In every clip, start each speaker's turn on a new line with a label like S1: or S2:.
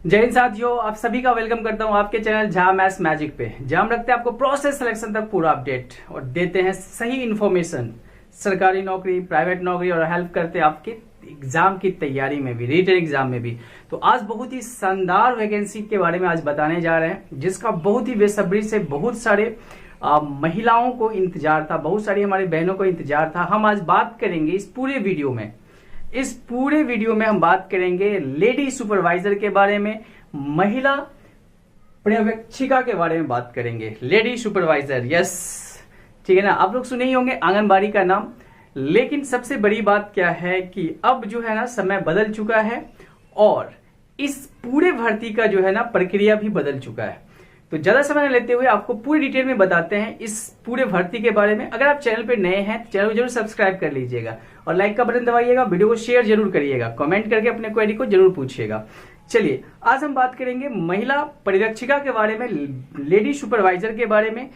S1: जय हिंद साथियों, आप सभी का वेलकम करता हूं आपके चैनल जहां मैथ्स मैजिक पे, जहां हम रखते हैं आपको प्रोसेस सिलेक्शन तक पूरा अपडेट और देते हैं सही इन्फॉर्मेशन सरकारी नौकरी, प्राइवेट नौकरी और हेल्प करते हैं आपके एग्जाम की तैयारी में भी, रिटन एग्जाम में भी। तो आज बहुत ही शानदार वैकेंसी के बारे में आज बताने जा रहे हैं, जिसका बहुत ही बेसब्री से बहुत सारे महिलाओं को इंतजार था, बहुत सारी हमारी बहनों को इंतजार था। हम आज बात करेंगे इस पूरे वीडियो में हम बात करेंगे लेडी सुपरवाइजर के बारे में, महिला पर्यवेक्षिका के बारे में बात करेंगे। लेडी सुपरवाइजर, यस, ठीक है ना। आप लोग सुने ही होंगे आंगनबाड़ी का नाम, लेकिन सबसे बड़ी बात क्या है कि अब जो है ना समय बदल चुका है और इस पूरे भर्ती का जो है ना प्रक्रिया भी बदल चुका है। तो ज्यादा समय न लेते हुए आपको पूरी डिटेल में बताते हैं इस पूरे भर्ती के बारे में। अगर आप चैनल पे नए हैं तो चैनल को जरूर सब्सक्राइब कर लीजिएगा और लाइक का बटन दबाइएगा, वीडियो को शेयर जरूर करिएगा, कमेंट करके अपने क्वेरी को जरूर पूछिएगा। चलिए आज हम बात करेंगे महिला परिरक्षिका के बारे में, लेडी सुपरवाइजर के बारे में।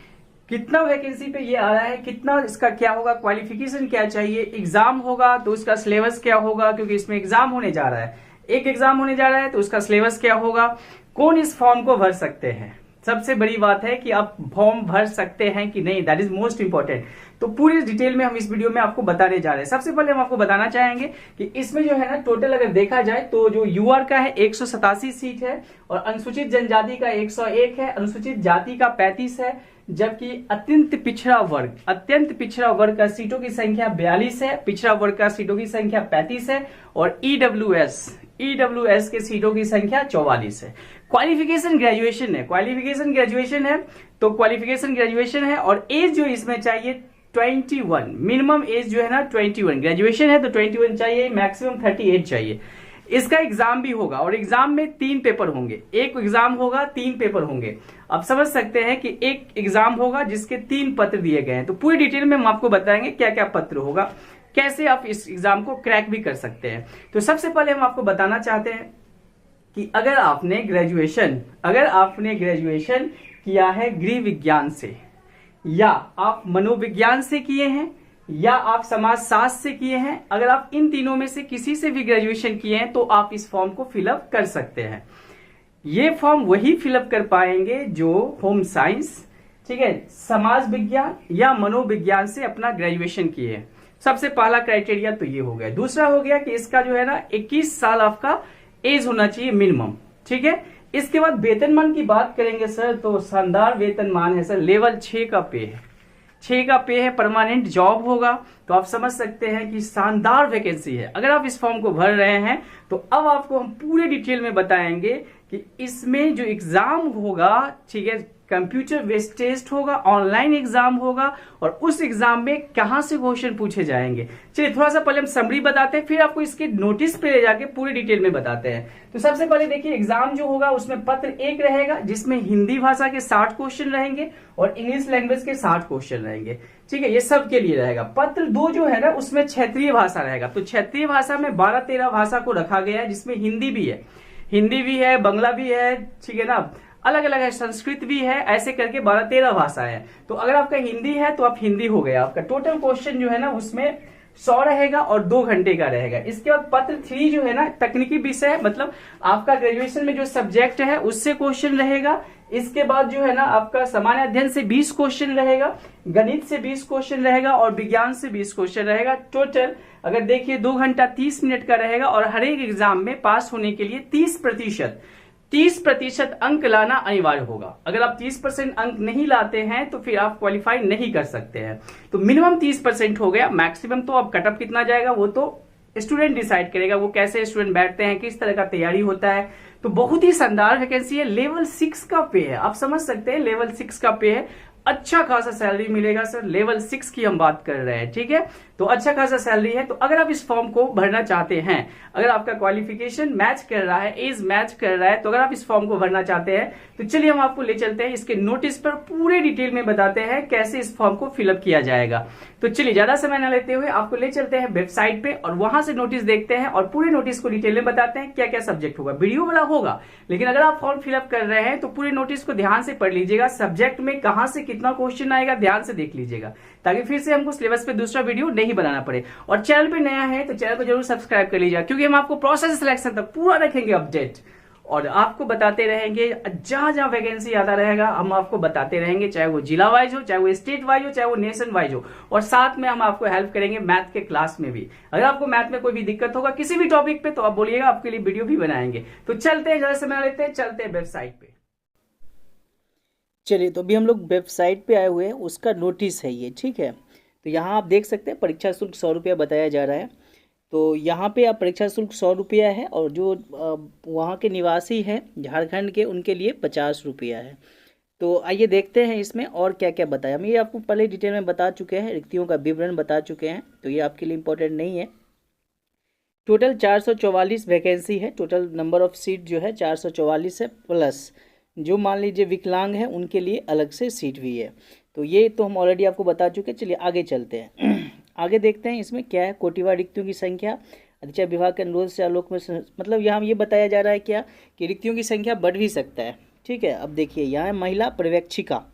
S1: कितना वैकेंसी पे ये आ रहा है, कितना इसका क्या होगा, क्वालिफिकेशन क्या चाहिए, एग्जाम होगा तो उसका सिलेबस क्या होगा, क्योंकि इसमें एग्जाम होने जा रहा है, एक एग्जाम होने जा रहा है तो उसका सिलेबस क्या होगा, कौन इस फॉर्म को भर सकते हैं। सबसे बड़ी बात है कि आप फॉर्म भर सकते हैं कि नहीं, दैट इज मोस्ट इंपॉर्टेंट। तो पूरी डिटेल में हम इस वीडियो में आपको बताने जा रहे हैं। सबसे पहले हम आपको बताना चाहेंगे कि इसमें जो है ना टोटल अगर देखा जाए तो जो यूआर का है 187 सीट है और अनुसूचित जनजाति का 101 है, अनुसूचित जाति का 35 है, जबकि अत्यंत पिछड़ा वर्ग का सीटों की संख्या 42 है, पिछड़ा वर्ग का सीटों की संख्या 35 है और ईडब्ल्यूएस के सीटों की संख्या 44 है। क्वालिफिकेशन ग्रेजुएशन है और एज जो इसमें चाहिए 21, मिनिमम एज जो है ना 21, ग्रेजुएशन है तो 21 चाहिए, मैक्सिमम 38 चाहिए। इसका एग्जाम भी होगा और एग्जाम में 3 पेपर होंगे, एक एग्जाम होगा 3 पेपर होंगे। आप समझ सकते हैं कि एक एग्जाम होगा जिसके 3 पत्र दिए गए हैं। तो पूरी डिटेल में हम आपको बताएंगे क्या क्या पत्र होगा, कैसे आप इस एग्जाम को क्रैक भी कर सकते हैं। तो सबसे पहले हम आपको बताना चाहते हैं कि अगर आपने ग्रेजुएशन किया है गृह विज्ञान से, या आप मनोविज्ञान से किए हैं, या आप समाजशास्त्र से किए हैं, अगर आप इन तीनों में से किसी से भी ग्रेजुएशन किए हैं तो आप इस फॉर्म को फिलअप कर सकते हैं। ये फॉर्म वही फिलअप कर पाएंगे जो होम साइंस, ठीक है, समाज विज्ञान या मनोविज्ञान से अपना ग्रेजुएशन किए हैं। सबसे पहला क्राइटेरिया तो ये हो गया। दूसरा हो गया कि इसका जो है ना 21 साल आपका एज होना चाहिए मिनिमम, ठीक है। इसके बाद वेतनमान की बात करेंगे सर, तो शानदार वेतनमान है सर, लेवल 6 का पे है, परमानेंट जॉब होगा। तो आप समझ सकते हैं कि शानदार वैकेंसी है। अगर आप इस फॉर्म को भर रहे हैं तो अब आपको हम पूरे डिटेल में बताएंगे कि इसमें जो एग्जाम होगा, ठीक है, कंप्यूटर बेस्ड टेस्ट होगा, ऑनलाइन एग्जाम होगा और उस एग्जाम में कहां से क्वेश्चन पूछे जाएंगे। चलिए थोड़ा सा पहले हम समरी बताते हैं, फिर आपको इसके नोटिस पे ले जाके पूरी डिटेल में बताते हैं। तो सबसे पहले देखिए एग्जाम जो होगा उसमें पत्र 1 रहेगा, जिसमें हिंदी भाषा के 60 क्वेश्चन रहेंगे और इंग्लिश लैंग्वेज के 60 क्वेश्चन रहेंगे, ठीक है, ये सबके लिए रहेगा। पत्र 2 जो है ना उसमें क्षेत्रीय भाषा रहेगा। तो क्षेत्रीय भाषा में 12-13 भाषा को रखा गया है, जिसमें हिंदी भी है, बांग्ला भी है, ठीक है ना, अलग अलग है, संस्कृत भी है, ऐसे करके 12-13 भाषा है। तो अगर आपका हिंदी है तो आप हिंदी हो गया, आपका टोटल क्वेश्चन जो है ना उसमें 100 रहेगा और 2 घंटे का रहेगा। इसके बाद पत्र 3 जो है ना तकनीकी विषय है, मतलब आपका ग्रेजुएशन में जो सब्जेक्ट है उससे क्वेश्चन रहेगा। इसके बाद जो है ना आपका सामान्य अध्ययन से 20 क्वेश्चन रहेगा, गणित से 20 क्वेश्चन रहेगा और विज्ञान से 20 क्वेश्चन रहेगा। टोटल अगर देखिए 2 घंटा 30 मिनट का रहेगा और हर एक एग्जाम में पास होने के लिए 30% अंक लाना अनिवार्य होगा। अगर आप 30% अंक नहीं लाते हैं तो फिर आप क्वालिफाई नहीं कर सकते हैं। तो मिनिमम 30% हो गया, मैक्सिमम तो अब कटअप कितना जाएगा वो तो स्टूडेंट डिसाइड करेगा, वो कैसे स्टूडेंट बैठते हैं, किस तरह का तैयारी होता है। तो बहुत ही शानदार वैकेंसी है। लेवल 6 का पे है, आप समझ सकते हैं, लेवल 6 का पे है, अच्छा खासा सैलरी मिलेगा सर। लेवल 6 की हम बात कर रहे हैं, ठीक है, तो अच्छा खासा सैलरी है। तो अगर आप इस फॉर्म को भरना चाहते हैं, अगर आपका क्वालिफिकेशन मैच कर रहा है, एज मैच कर रहा है, तो अगर आप इस फॉर्म को भरना चाहते हैं तो चलिए हम आपको ले चलते हैं, इसके नोटिस पर पूरे डिटेल में बताते हैं कैसे इस फॉर्म को फिलअप किया जाएगा। तो चलिए ज्यादा समय न लेते हुए आपको ले चलते हैं वेबसाइट पे और वहां से नोटिस देखते हैं और पूरे नोटिस को डिटेल में बताते हैं क्या क्या सब्जेक्ट होगा। वीडियो बड़ा होगा, लेकिन अगर आप फॉर्म फिलअप कर रहे हैं तो पूरे नोटिस को ध्यान से पढ़ लीजिएगा, सब्जेक्ट में कहां से कितना क्वेश्चन आएगा ध्यान से देख लीजिएगा, ताकि फिर से हमको सिलेबस पे दूसरा वीडियो नहीं बनाना पड़े। और चैनल पे नया है तो चैनल को जरूर सब्सक्राइब कर लीजिएगा, क्योंकि हम आपको प्रोसेस सिलेक्शन तक पूरा रखेंगे अपडेट और आपको बताते रहेंगे, जहां जहां वैकेंसी आता रहेगा हम आपको बताते रहेंगे, चाहे वो जिला वाइज हो, चाहे वो स्टेट वाइज हो, चाहे वो नेशन वाइज हो। और साथ में हम आपको हेल्प करेंगे मैथ के क्लास में भी। अगर आपको मैथ में कोई भी दिक्कत होगा किसी भी टॉपिक पे तो आप बोलिएगा, आपके लिए वीडियो भी बनाएंगे। तो चलते हैं, जैसे बना लेते हैं, चलते हैं वेबसाइट पे।
S2: चलिए, तो अभी हम लोग वेबसाइट पे आए हुए हैं, उसका नोटिस है ये, ठीक है। तो यहाँ आप देख सकते हैं परीक्षा शुल्क 100 रुपया बताया जा रहा है। तो यहाँ पे आप परीक्षा शुल्क 100 रुपया है, और जो वहाँ के निवासी हैं झारखंड के, उनके लिए 50 रुपया है। तो आइए देखते हैं इसमें और क्या क्या बताया। हम ये आपको पहले डिटेल में बता चुके हैं, रिक्तियों का विवरण बता चुके हैं, तो ये आपके लिए इम्पोर्टेंट नहीं है। टोटल 444 वैकेंसी है, टोटल नंबर ऑफ सीट जो है 444 है, प्लस जो मान लीजिए विकलांग है उनके लिए अलग से सीट भी है। तो ये तो हम ऑलरेडी आपको बता चुके हैं। चलिए आगे चलते हैं। आगे देखते हैं इसमें क्या है। कोटिवार रिक्तियों की संख्या अधीक्षक विभाग के अनुरोध से आलोक में मतलब यहाँ ये बताया जा रहा है क्या कि रिक्तियों की संख्या बढ़ भी सकता है, ठीक है। अब देखिए यहाँ महिला पर्यवेक्षिका,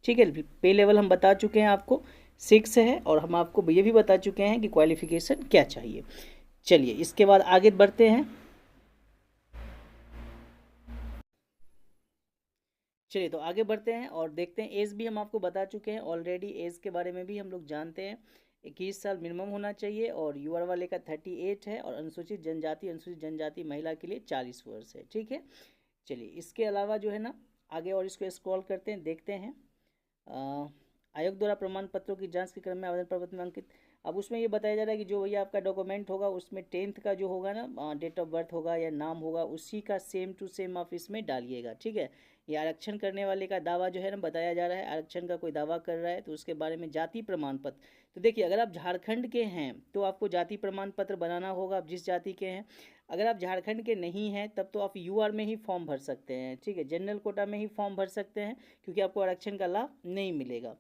S2: ठीक है, पे लेवल हम बता चुके हैं आपको 6 है, और हम आपको ये भी बता चुके हैं कि क्वालिफिकेशन क्या चाहिए। चलिए इसके बाद आगे बढ़ते हैं। चलिए तो आगे बढ़ते हैं और देखते हैं। एज भी हम आपको बता चुके हैं ऑलरेडी, एज के बारे में भी हम लोग जानते हैं। 21 साल मिनिमम होना चाहिए, और यूआर वाले का 38 है, और अनुसूचित जनजाति महिला के लिए 40 वर्ष है, ठीक है। चलिए इसके अलावा जो है ना आगे और इसको स्क्रॉल करते हैं, देखते हैं। आयोग द्वारा प्रमाण पत्रों की जांच के क्रम में आवेदन पत्र में अंकित, अब उसमें ये बताया जा रहा है कि जो भैया आपका डॉक्यूमेंट होगा उसमें 10th का जो होगा ना डेट ऑफ बर्थ होगा या नाम होगा, उसी का सेम टू सेम आप इसमें डालिएगा, ठीक है। ये आरक्षण करने वाले का दावा जो है ना बताया जा रहा है, आरक्षण का कोई दावा कर रहा है तो उसके बारे में जाति प्रमाण पत्र। तो देखिए अगर आप झारखंड के हैं तो आपको जाति प्रमाण पत्र बनाना होगा, आप जिस जाति के हैं। अगर आप झारखंड के नहीं हैं तब तो आप यूआर में ही फॉर्म भर सकते हैं, ठीक है, जनरल कोटा में ही फॉर्म भर सकते हैं, क्योंकि आपको आरक्षण का लाभ नहीं मिलेगा,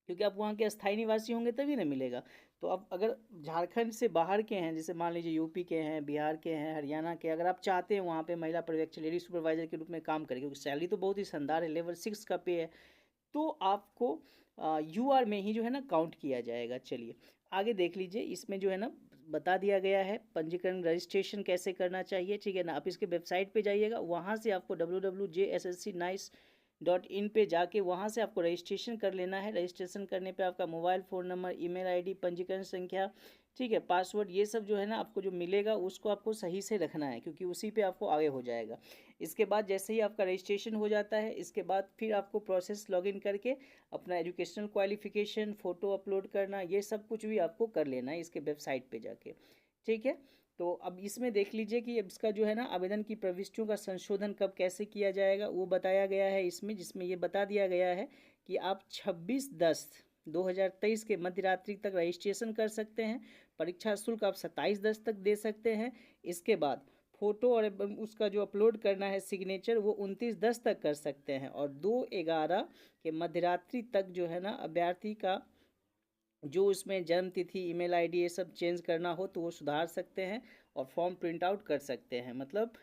S2: क्योंकि आप वहाँ के अस्थायी निवासी होंगे तभी ना मिलेगा। तो अब अगर झारखंड से बाहर के हैं, जैसे मान लीजिए यूपी के हैं, बिहार के हैं, हरियाणा के, अगर आप चाहते हैं वहाँ पे महिला पर्यवेक्षक लेडी सुपरवाइजर के रूप में काम करें, क्योंकि सैलरी तो बहुत ही शानदार है, लेवल 6 का पे है, तो आपको यूआर में ही जो है ना काउंट किया जाएगा। चलिए आगे देख लीजिए, इसमें जो है ना बता दिया गया है पंजीकरण रजिस्ट्रेशन कैसे करना चाहिए, ठीक है ना। आप इसके वेबसाइट पे जाइएगा, वहाँ से आपको www.jsscnice.in पे जाके वहाँ से आपको रजिस्ट्रेशन कर लेना है। रजिस्ट्रेशन करने पे आपका mobile phone number, email ID, पंजीकरण संख्या, ठीक है, पासवर्ड, ये सब जो है ना आपको जो मिलेगा उसको आपको सही से रखना है, क्योंकि उसी पे आपको आगे हो जाएगा। इसके बाद जैसे ही आपका रजिस्ट्रेशन हो जाता है, इसके बाद फिर आपको प्रोसेस लॉगिन करके अपना एजुकेशनल क्वालिफिकेशन, फ़ोटो अपलोड करना, ये सब कुछ भी आपको कर लेना है इसके वेबसाइट पे जाके, ठीक है। तो अब इसमें देख लीजिए कि अब इसका जो है ना आवेदन की प्रविष्टियों का संशोधन कब कैसे किया जाएगा वो बताया गया है इसमें, जिसमें ये बता दिया गया है कि आप 26/10/2023 के मध्य रात्रि तक रजिस्ट्रेशन कर सकते हैं। परीक्षा शुल्क आप 27/10 तक दे सकते हैं। इसके बाद फ़ोटो और उसका जो अपलोड करना है सिग्नेचर, वो 29/10 तक कर सकते हैं, और 2/11 के मध्यरात्रि तक जो है ना अभ्यर्थी का जो उसमें जन्म तिथि, ईमेल आईडी, ये सब चेंज करना हो तो वो सुधार सकते हैं और फॉर्म प्रिंट आउट कर सकते हैं। मतलब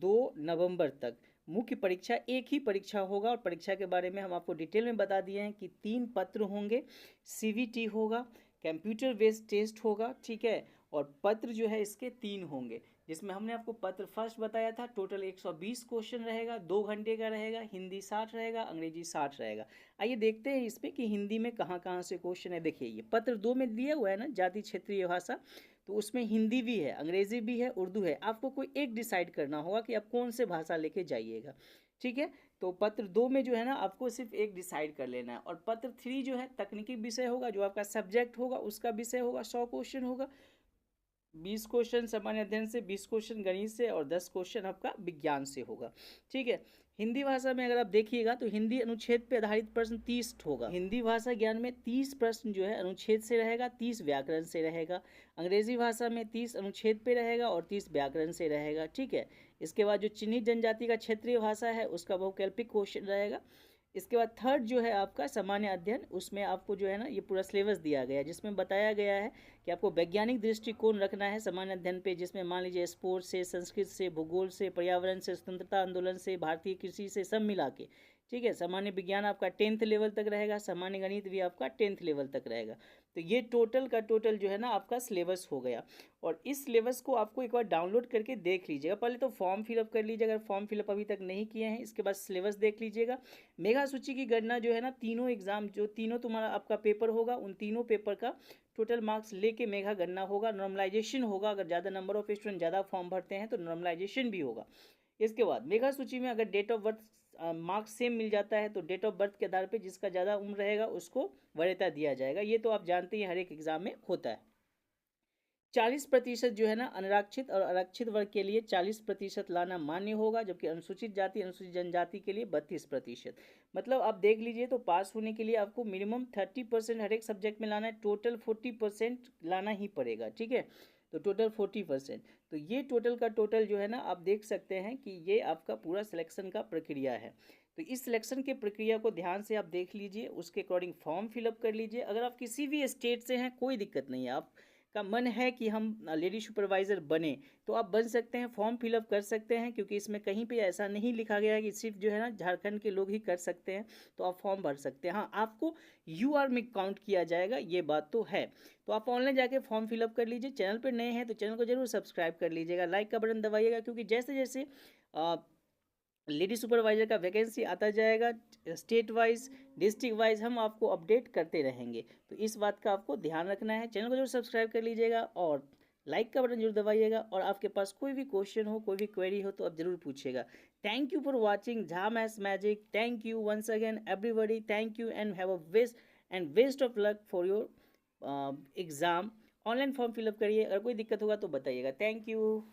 S2: 2 नवंबर तक मुख्य परीक्षा, एक ही परीक्षा होगा, और परीक्षा के बारे में हम आपको डिटेल में बता दिए हैं कि 3 पत्र होंगे, सीवीटी होगा, कंप्यूटर बेस्ड टेस्ट होगा, ठीक है, और पत्र जो है इसके 3 होंगे, जिसमें हमने आपको पत्र फर्स्ट बताया था, टोटल 120 क्वेश्चन रहेगा, 2 घंटे का रहेगा, हिंदी 60 रहेगा, अंग्रेजी 60 रहेगा। आइए देखते हैं इसमें कि हिंदी में कहाँ कहाँ से क्वेश्चन है। देखिए ये पत्र 2 में दिया हुआ है ना जाति क्षेत्रीय भाषा, तो उसमें हिंदी भी है, अंग्रेजी भी है, उर्दू है। आपको कोई एक डिसाइड करना होगा कि आप कौन से भाषा लेके जाइएगा, ठीक है। तो पत्र 2 में जो है ना आपको सिर्फ एक डिसाइड कर लेना है, और पत्र 3 जो है तकनीकी विषय होगा, जो आपका सब्जेक्ट होगा उसका विषय होगा, 100 क्वेश्चन होगा, 20 क्वेश्चन सामान्य अध्ययन से, 20 क्वेश्चन गणित से, और 10 क्वेश्चन आपका विज्ञान से होगा, ठीक है। हिंदी भाषा में अगर आप देखिएगा तो हिंदी अनुच्छेद पे आधारित प्रश्न 30 होगा। हिंदी भाषा ज्ञान में 30 प्रश्न जो है अनुच्छेद से रहेगा, 30 व्याकरण से रहेगा। अंग्रेजी भाषा में 30 अनुच्छेद पे रहेगा और 30 व्याकरण से रहेगा, ठीक है। इसके बाद जो चिन्हित जनजाति का क्षेत्रीय भाषा है उसका बहुकल्पिक क्वेश्चन रहेगा। इसके बाद थर्ड जो है आपका सामान्य अध्ययन, उसमें आपको जो है ना ये पूरा सिलेबस दिया गया है, जिसमें बताया गया है कि आपको वैज्ञानिक दृष्टिकोण रखना है सामान्य अध्ययन पे, जिसमें मान लीजिए स्पोर्ट्स से, संस्कृत से, भूगोल से, पर्यावरण से, स्वतंत्रता आंदोलन से, भारतीय कृषि से, सब मिला के ठीक है। सामान्य विज्ञान आपका 10th लेवल तक रहेगा, सामान्य गणित भी आपका 10th लेवल तक रहेगा। तो ये टोटल का टोटल जो है ना आपका सिलेबस हो गया। और इस सिलेबस को आपको एक बार डाउनलोड करके देख लीजिएगा। पहले तो फॉर्म फिलअप कर लीजिएगा, अगर फॉर्म फिलअप अभी तक नहीं किए हैं। इसके बाद सिलेबस देख लीजिएगा। मेगा सूची की गणना जो है ना, तीनों एग्जाम जो तीनों तुम्हारा आपका पेपर होगा, उन तीनों पेपर का टोटल मार्क्स लेके मेगा गणना होगा, नॉर्मलाइजेशन होगा। अगर ज़्यादा नंबर ऑफ स्टूडेंट ज़्यादा फॉर्म भरते हैं तो नॉर्मलाइजेशन भी होगा। इसके बाद मेगा सूची में अगर date of birth marks same मिल जाता है तो डेट ऑफ बर्थ के आधार पे जिसका ज़्यादा उम्र रहेगा उसको वरीयता दिया जाएगा। ये तो आप जानते हैं हर एक एग्जाम में होता है। 40% जो है ना अनारक्षित और आरक्षित वर्ग के लिए 40% लाना मान्य होगा, जबकि अनुसूचित जाति अनुसूचित जनजाति के लिए 32%। मतलब आप देख लीजिए तो पास होने के लिए आपको मिनिमम 30% हर एक सब्जेक्ट में लाना है, टोटल 40% लाना ही पड़ेगा। ठीक है, तो टोटल 40%। तो ये टोटल का टोटल जो है ना आप देख सकते हैं कि ये आपका पूरा सिलेक्शन का प्रक्रिया है। तो इस सिलेक्शन के प्रक्रिया को ध्यान से आप देख लीजिए, उसके अकॉर्डिंग फॉर्म फिलअप कर लीजिए। अगर आप किसी भी स्टेट से हैं कोई दिक्कत नहीं है, आप का मन है कि हम लेडी सुपरवाइज़र बने तो आप बन सकते हैं, फॉर्म फिलअप कर सकते हैं। क्योंकि इसमें कहीं पे ऐसा नहीं लिखा गया है कि सिर्फ जो है ना झारखंड के लोग ही कर सकते हैं, तो आप फॉर्म भर सकते हैं। हाँ, आपको यूआर में काउंट किया जाएगा, ये बात तो है। तो आप ऑनलाइन जाके फॉर्म फिलअप कर लीजिए। चैनल पर नए हैं तो चैनल को जरूर सब्सक्राइब कर लीजिएगा, लाइक का बटन दबाइएगा, क्योंकि जैसे जैसे लेडी सुपरवाइजर का वैकेंसी आता जाएगा स्टेट वाइज डिस्ट्रिक्ट वाइज हम आपको अपडेट करते रहेंगे। तो इस बात का आपको ध्यान रखना है। चैनल को जरूर सब्सक्राइब कर लीजिएगा और लाइक का बटन जरूर दबाइएगा। और आपके पास कोई भी क्वेश्चन हो, कोई भी क्वेरी हो तो आप जरूर पूछिएगा। Thank you for watching Jha maths magic. Thank you once again everybody, thank you and have a best of luck for your exam. Online form fill up करिए, अगर कोई दिक्कत होगा तो बताइएगा। Thank you.